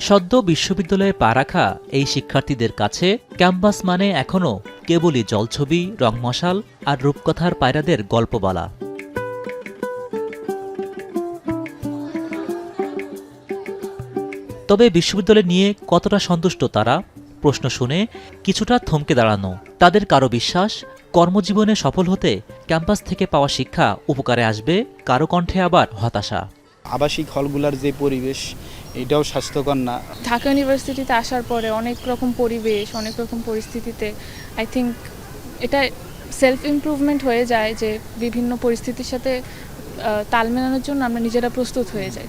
সদ্য বিশ্ববিদ্যালয়ে পা রাখা এই শিক্ষার্থীদের কাছে ক্যাম্পাস মানে এখনও কেবলই জলছবি, রংমশাল আর রূপকথার পায়রাদের গল্প বলা। তবে বিশ্ববিদ্যালয় নিয়ে কতটা সন্তুষ্ট তারা? প্রশ্ন শুনে কিছুটা থমকে দাঁড়ানো। তাদের কারো বিশ্বাস, কর্মজীবনে সফল হতে ক্যাম্পাস থেকে পাওয়া শিক্ষা উপকারে আসবে, কারো কণ্ঠে আবার হতাশা। আবাসিক হলগুলোর যে পরিবেশ, এটাও স্বাস্থ্যকর না। ঢাকা ইউনিভার্সিটিতে আসার পরে অনেক রকম পরিবেশ, অনেক রকম পরিস্থিতিতে আই থিঙ্ক এটা সেলফ ইমপ্রুভমেন্ট হয়ে যায় যে বিভিন্ন পরিস্থিতির সাথে তাল মেলানোর জন্য আমরা নিজেরা প্রস্তুত হয়ে যাই।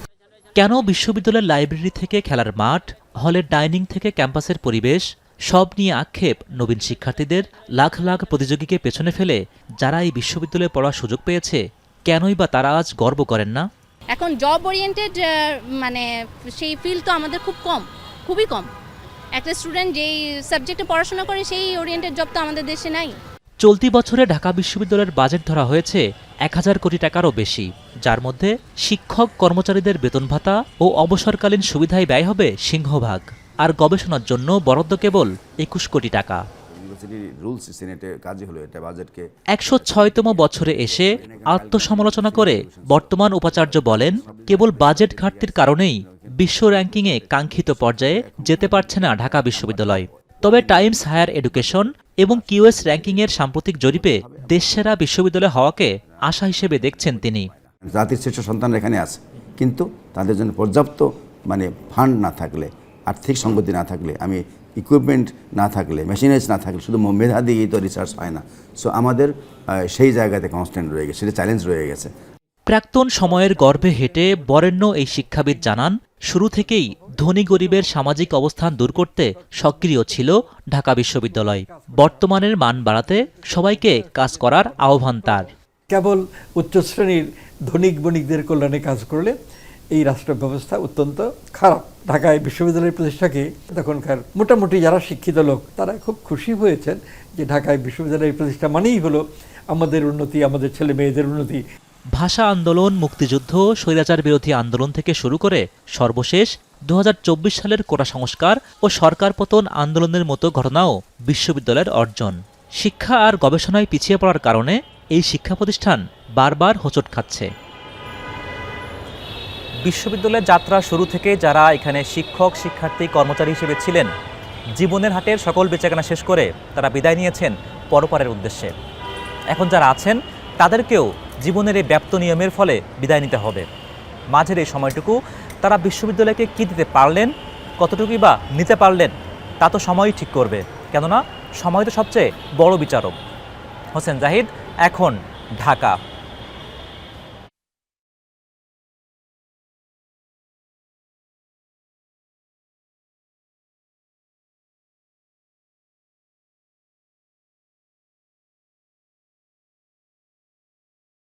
কেন বিশ্ববিদ্যালয়ের লাইব্রেরি থেকে খেলার মাঠ, হলের ডাইনিং থেকে ক্যাম্পাসের পরিবেশ, সব নিয়ে আক্ষেপ নবীন শিক্ষার্থীদের। লাখ লাখ প্রতিযোগীকে পেছনে ফেলে যারা এই বিশ্ববিদ্যালয়ে পড়ার সুযোগ পেয়েছে, কেনই বা তারা আজ গর্ব করেন না? এখন জব ওরিয়েন্টেড মানে সেই ফিল্ড তো আমাদের খুবই কম। একটা স্টুডেন্ট যেই সাবজেক্টে পড়াশোনা করে সেই ওরিয়েন্টেড জব তো আমাদের দেশে নাই। চলতি বছরে ঢাকা বিশ্ববিদ্যালয়ের বাজেট ধরা হয়েছে ১,০০০ কোটি টাকারও বেশি, যার মধ্যে শিক্ষক কর্মচারীদের বেতন ভাতা ও অবসরকালীন সুবিধায় ব্যয় হবে সিংহভাগ, আর গবেষণার জন্য বরাদ্দ কেবল ২১ কোটি টাকা। ১০৬তম বছরে এসে আত্মসমালোচনা করে বর্তমান উপাচার্য বলেন, কেবল বাজেট ঘাটতির কারণেই বিশ্ব র্যাঙ্কিংয়ে কাঙ্ক্ষিত পর্যায়ে যেতে পারছে না ঢাকা বিশ্ববিদ্যালয়। তবে টাইমস হায়ার এডুকেশন এবং কিউএস র্যাঙ্কিংয়ের সাম্প্রতিক জরিপে দেশসেরা বিশ্ববিদ্যালয় হওয়াকে আশা হিসেবে দেখছেন তিনি। জাতির শ্রেষ্ঠ সন্তান এখানে আছে, কিন্তু তাদের জন্য পর্যাপ্ত ফান্ড না থাকলে, আর্থিক সংগতি না থাকলে, ইকুইপমেন্ট না থাকলে, মেশিনারিজ না থাকলে, শুধু মেধা দিয়েই তো রিসার্চ হয় না। সো আমাদের সেই জায়গাতে কনস্ট্যান্ট রয়ে গেছে, সেটা চ্যালেঞ্জ রয়ে গেছে। প্রাক্তন সময়ের গর্ভে হেঁটে বরেণ্য এই শিক্ষাবিদ জানান, শুরু থেকেই ধনী গরিবের সামাজিক অবস্থান দূর করতে সক্রিয় ছিল ঢাকা বিশ্ববিদ্যালয়। বর্তমানের মান বাড়াতে সবাইকে কাজ করার আহ্বান তার। কেবল উচ্চ শ্রেণীর ধনিক বণিকদের কল্যাণে কাজ করলে এই রাষ্ট্র ব্যবস্থা অত্যন্ত খারাপ। ঢাকায় বিশ্ববিদ্যালয়ের প্রতিষ্ঠাকে তখনকার মোটামুটি যারা শিক্ষিত লোক তারা খুব খুশি হয়েছেন যে ঢাকায় বিশ্ববিদ্যালয়ের প্রতিষ্ঠা মানেই হলো আমাদের উন্নতি, আমাদের ছেলে মেয়েদের উন্নতি। ভাষা আন্দোলন, মুক্তিযুদ্ধ, স্বৈরাচার বিরোধী আন্দোলন থেকে শুরু করে সর্বশেষ ২০২৪ সালের কোটা সংস্কার ও সরকার পতন আন্দোলনের মতো ঘটনাও বিশ্ববিদ্যালয়ের অর্জন। শিক্ষা আর গবেষণায় পিছিয়ে পড়ার কারণে এই শিক্ষা প্রতিষ্ঠান বারবার হোঁচট খাচ্ছে। বিশ্ববিদ্যালয়ের যাত্রা শুরু থেকে যারা এখানে শিক্ষক, শিক্ষার্থী, কর্মচারী হিসেবে ছিলেন, জীবনের হাটের সকল বেচাকেনা শেষ করে তারা বিদায় নিয়েছেন পরপারের উদ্দেশ্যে। এখন যারা আছেন তাদেরকেও জীবনের এই ব্যাপ্ত নিয়মের ফলে বিদায় নিতে হবে। মাঝের এই সময়টুকু তারা বিশ্ববিদ্যালয়কে কী দিতে পারলেন, কতটুকুই বা নিতে পারলেন, তা তো সময়ই ঠিক করবে। কেননা সময় তো সবচেয়ে বড় বিচারক। হোসেন জাহিদ, এখন ঢাকা।